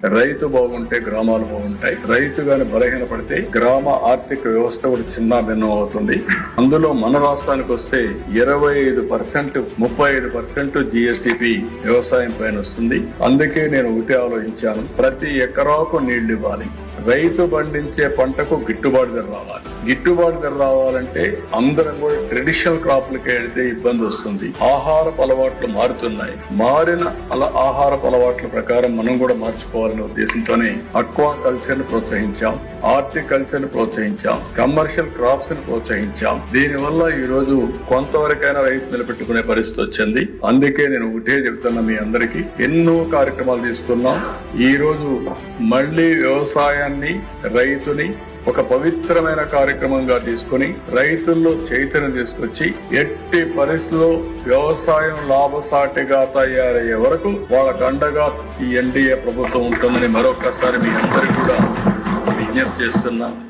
రైతు బాగుంటే గ్రామాలు బాగుంటాయి. రైతు గాని బలహీన పడితే గ్రామ ఆర్థిక వ్యవస్థ కూడా చిన్న భిన్నం అవుతుంది. అందులో మన రాష్ట్రానికి వస్తే 25%, 35% GSDP వ్యవసాయం పైన వస్తుంది. అందుకే నేను ఒకటి ఆలోచించాను, ప్రతి ఎకరాకు నీళ్లు ఇవ్వాలి. రైతు పండించే పంటకు గిట్టుబాటు ధర రావాలి. గిట్టుబాటు ధర రావాలంటే అందరం కూడా ట్రెడిషనల్ క్రాప్లకి వెళ్తే ఇబ్బంది వస్తుంది. ఆహారపు అలవాట్లు మారుతున్నాయి. మారిన ఆహారపు అలవాట్ల ప్రకారం మనం కూడా మార్చుకోవాలనే ఉద్దేశంతోనే అక్వా కల్చర్ ను ప్రోత్సహించాం, హార్టికల్చర్ ను ప్రోత్సహించాం, కమర్షియల్ క్రాప్స్ ను ప్రోత్సహించాం. దీనివల్ల ఈ రోజు కొంతవరకైనా రైతు నిలబెట్టుకునే పరిస్థితి వచ్చింది. అందుకే నేను ఒకటే చెప్తున్నా, మీ అందరికీ ఎన్నో కార్యక్రమాలు తీసుకున్నాం. ఈ రోజు మళ్లీ వ్యవసాయాన్ని, రైతుని ఒక పవిత్రమైన కార్యక్రమంగా తీసుకుని రైతుల్లో చైతన్యం తీసుకొచ్చి ఎట్టి పరిస్థితుల్లో వ్యవసాయం లాభసాటిగా తయారయ్యే వరకు వాళ్ళకు అండగా ఈ ఎన్డీఏ ప్రభుత్వం ఉంటుందని మరొకసారి మీ అందరికీ కూడా విజ్ఞప్తి చేస్తున్నా.